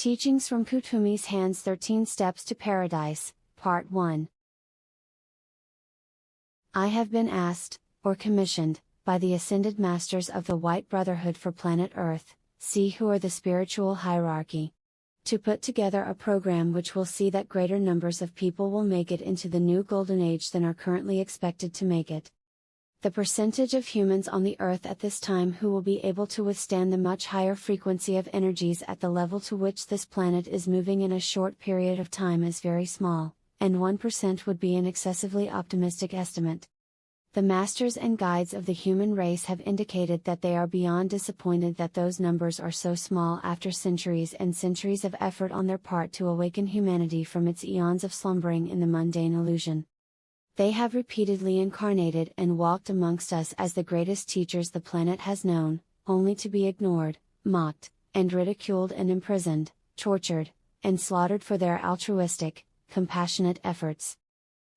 Teachings from Kuthumi's Hands 13 Steps to Paradise, Part 1. I have been asked, or commissioned, by the Ascended Masters of the White Brotherhood for planet Earth, see who are the spiritual hierarchy, to put together a program which will see that greater numbers of people will make it into the new golden age than are currently expected to make it. The percentage of humans on the Earth at this time who will be able to withstand the much higher frequency of energies at the level to which this planet is moving in a short period of time is very small, and 1% would be an excessively optimistic estimate. The masters and guides of the human race have indicated that they are beyond disappointed that those numbers are so small after centuries and centuries of effort on their part to awaken humanity from its eons of slumbering in the mundane illusion. They have repeatedly incarnated and walked amongst us as the greatest teachers the planet has known, only to be ignored, mocked, and ridiculed and imprisoned, tortured, and slaughtered for their altruistic, compassionate efforts.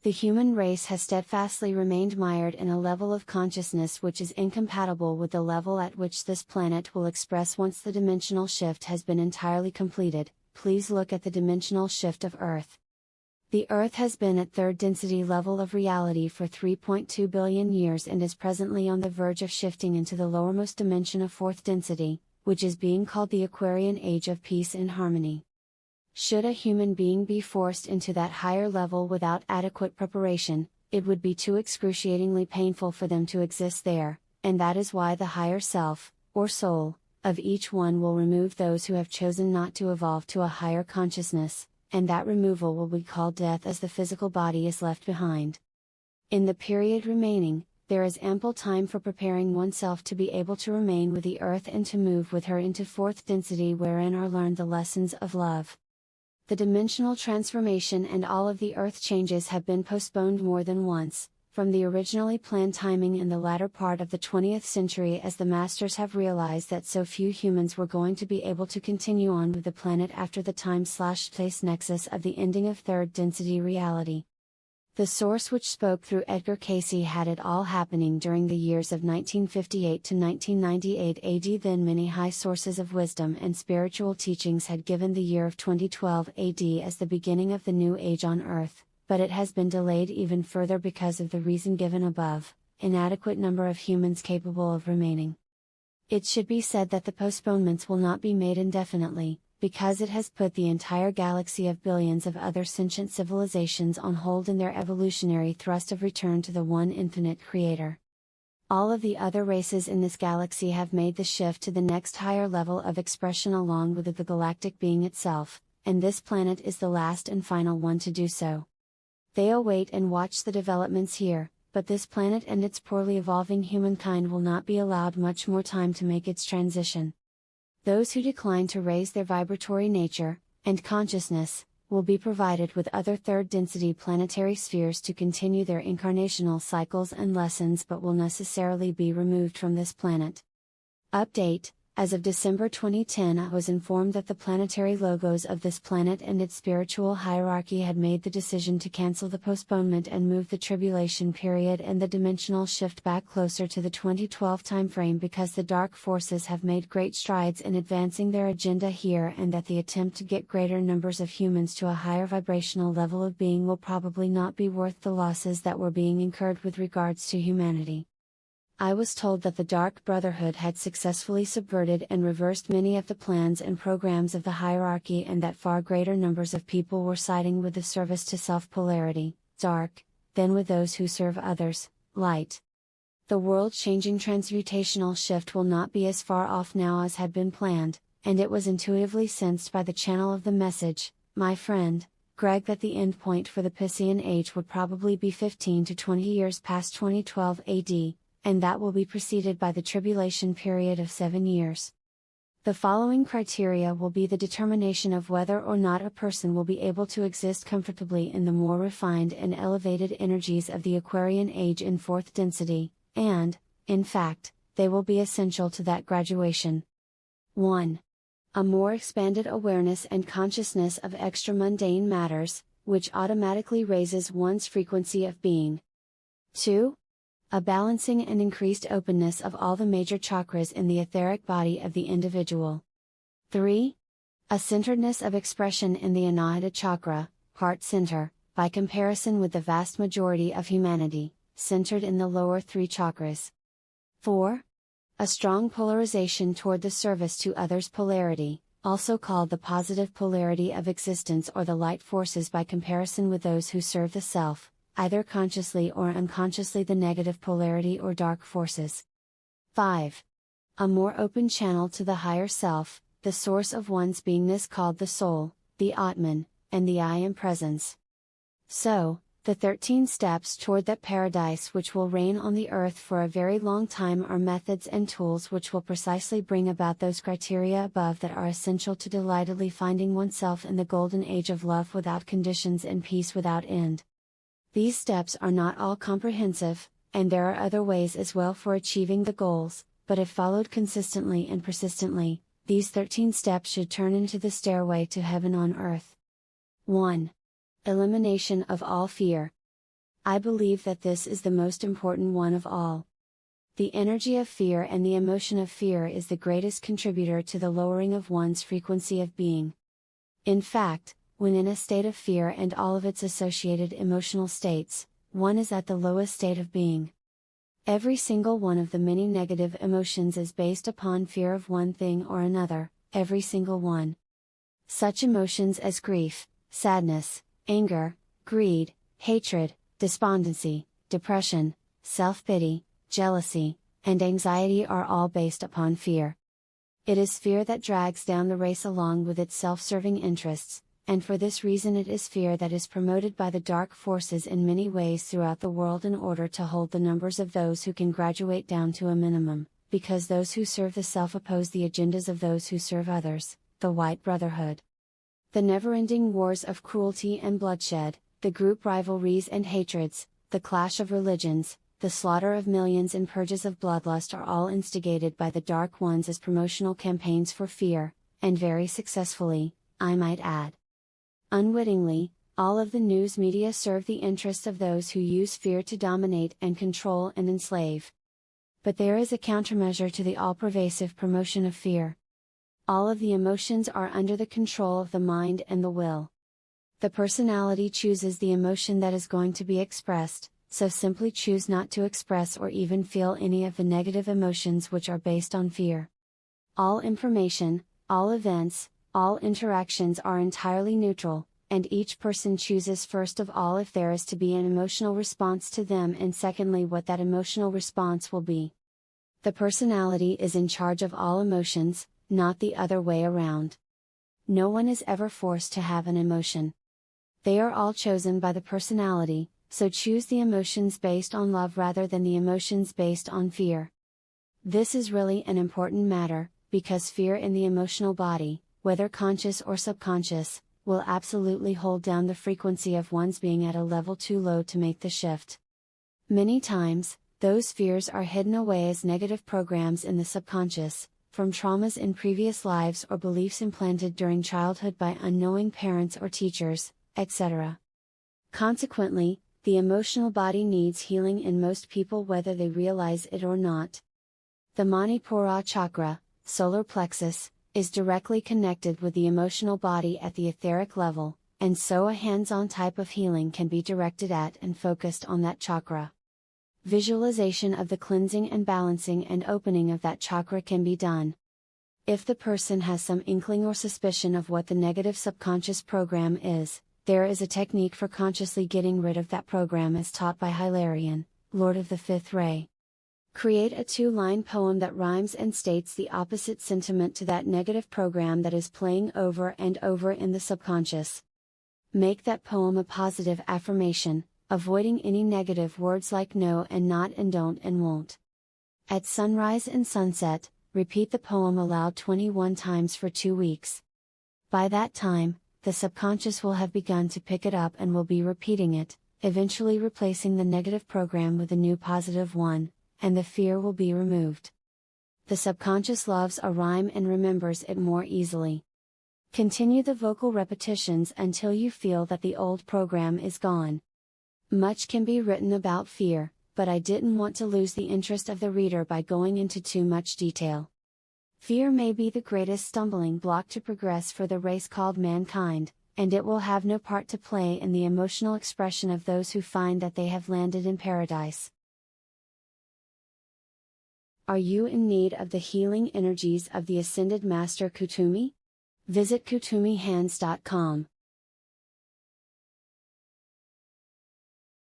The human race has steadfastly remained mired in a level of consciousness which is incompatible with the level at which this planet will express once the dimensional shift has been entirely completed. Please look at the dimensional shift of Earth. The Earth has been at third density level of reality for 3.2 billion years and is presently on the verge of shifting into the lowermost dimension of fourth density, which is being called the Aquarian Age of Peace and Harmony. Should a human being be forced into that higher level without adequate preparation, it would be too excruciatingly painful for them to exist there, and that is why the higher self, or soul, of each one will remove those who have chosen not to evolve to a higher consciousness, and that removal will be called death as the physical body is left behind. In the period remaining, there is ample time for preparing oneself to be able to remain with the Earth and to move with her into fourth density wherein are learned the lessons of love. The dimensional transformation and all of the Earth changes have been postponed more than once, from the originally planned timing in the latter part of the 20th century, as the masters have realized that so few humans were going to be able to continue on with the planet after the time/place nexus of the ending of third density reality. The source which spoke through Edgar Cayce had it all happening during the years of 1958 to 1998 AD. Then many high sources of wisdom and spiritual teachings had given the year of 2012 AD as the beginning of the new age on Earth, but it has been delayed even further because of the reason given above, inadequate number of humans capable of remaining. It should be said that the postponements will not be made indefinitely, because it has put the entire galaxy of billions of other sentient civilizations on hold in their evolutionary thrust of return to the one infinite creator. All of the other races in this galaxy have made the shift to the next higher level of expression along with the galactic being itself, and this planet is the last and final one to do so. They await and watch the developments here, but this planet and its poorly evolving humankind will not be allowed much more time to make its transition. Those who decline to raise their vibratory nature, and consciousness, will be provided with other third density planetary spheres to continue their incarnational cycles and lessons, but will necessarily be removed from this planet. Update: as of December 2010, I was informed that the planetary logos of this planet and its spiritual hierarchy had made the decision to cancel the postponement and move the tribulation period and the dimensional shift back closer to the 2012 timeframe because the dark forces have made great strides in advancing their agenda here, and that the attempt to get greater numbers of humans to a higher vibrational level of being will probably not be worth the losses that were being incurred with regards to humanity. I was told that the Dark Brotherhood had successfully subverted and reversed many of the plans and programs of the hierarchy, and that far greater numbers of people were siding with the service to self-polarity, dark, than with those who serve others, light. The world-changing transmutational shift will not be as far off now as had been planned, and it was intuitively sensed by the channel of the message, my friend, Greg, that the end point for the Piscean Age would probably be 15 to 20 years past 2012 AD. And that will be preceded by the tribulation period of 7 years. The following criteria will be the determination of whether or not a person will be able to exist comfortably in the more refined and elevated energies of the Aquarian Age in fourth density, and, in fact, they will be essential to that graduation. 1. A more expanded awareness and consciousness of extra-mundane matters, which automatically raises one's frequency of being. 2. A balancing and increased openness of all the major chakras in the etheric body of the individual. 3. A centeredness of expression in the Anahata chakra, heart center, by comparison with the vast majority of humanity, centered in the lower three chakras. 4. A strong polarization toward the service to others polarity, also called the positive polarity of existence or the light forces by comparison with those who serve the self, either consciously or unconsciously the negative polarity or dark forces. 5. A more open channel to the higher self, the source of one's beingness called the soul, the Atman, and the I Am presence. So, the 13 steps toward that paradise which will reign on the earth for a very long time are methods and tools which will precisely bring about those criteria above that are essential to delightedly finding oneself in the golden age of love without conditions and peace without end. These steps are not all comprehensive, and there are other ways as well for achieving the goals, but if followed consistently and persistently, these 13 steps should turn into the stairway to heaven on earth. 1. Elimination of all fear. I believe that this is the most important one of all. The energy of fear and the emotion of fear is the greatest contributor to the lowering of one's frequency of being. In fact, when in a state of fear and all of its associated emotional states, one is at the lowest state of being. Every single one of the many negative emotions is based upon fear of one thing or another, every single one. Such emotions as grief, sadness, anger, greed, hatred, despondency, depression, self-pity, jealousy, and anxiety are all based upon fear. It is fear that drags down the race along with its self-serving interests, and for this reason it is fear that is promoted by the dark forces in many ways throughout the world in order to hold the numbers of those who can graduate down to a minimum, because those who serve the self oppose the agendas of those who serve others, the White Brotherhood. The never-ending wars of cruelty and bloodshed, the group rivalries and hatreds, the clash of religions, the slaughter of millions and purges of bloodlust are all instigated by the Dark Ones as promotional campaigns for fear, and very successfully, I might add. Unwittingly, all of the news media serve the interests of those who use fear to dominate and control and enslave. But there is a countermeasure to the all-pervasive promotion of fear. All of the emotions are under the control of the mind and the will. The personality chooses the emotion that is going to be expressed, so simply choose not to express or even feel any of the negative emotions which are based on fear. All information, all events, all interactions are entirely neutral, and each person chooses first of all if there is to be an emotional response to them and secondly what that emotional response will be. The personality is in charge of all emotions, not the other way around. No one is ever forced to have an emotion. They are all chosen by the personality, so choose the emotions based on love rather than the emotions based on fear. This is really an important matter, because fear in the emotional body, whether conscious or subconscious, will absolutely hold down the frequency of one's being at a level too low to make the shift. Many times, those fears are hidden away as negative programs in the subconscious, from traumas in previous lives or beliefs implanted during childhood by unknowing parents or teachers, etc. Consequently, the emotional body needs healing in most people whether they realize it or not. The Manipura chakra, solar plexus, is directly connected with the emotional body at the etheric level, and so a hands-on type of healing can be directed at and focused on that chakra. Visualization of the cleansing and balancing and opening of that chakra can be done. If the person has some inkling or suspicion of what the negative subconscious program is, there is a technique for consciously getting rid of that program as taught by Hilarion, Lord of the Fifth Ray. Create a 2-line poem that rhymes and states the opposite sentiment to that negative program that is playing over and over in the subconscious. Make that poem a positive affirmation, avoiding any negative words like no and not and don't and won't. At sunrise and sunset, repeat the poem aloud 21 times for 2 weeks. By that time, the subconscious will have begun to pick it up and will be repeating it, eventually replacing the negative program with a new positive one, and the fear will be removed. The subconscious loves a rhyme and remembers it more easily. Continue the vocal repetitions until you feel that the old program is gone. Much can be written about fear, but I didn't want to lose the interest of the reader by going into too much detail. Fear may be the greatest stumbling block to progress for the race called mankind, and it will have no part to play in the emotional expression of those who find that they have landed in paradise. Are you in need of the healing energies of the Ascended Master Kuthumi? Visit KuthumiHands.com.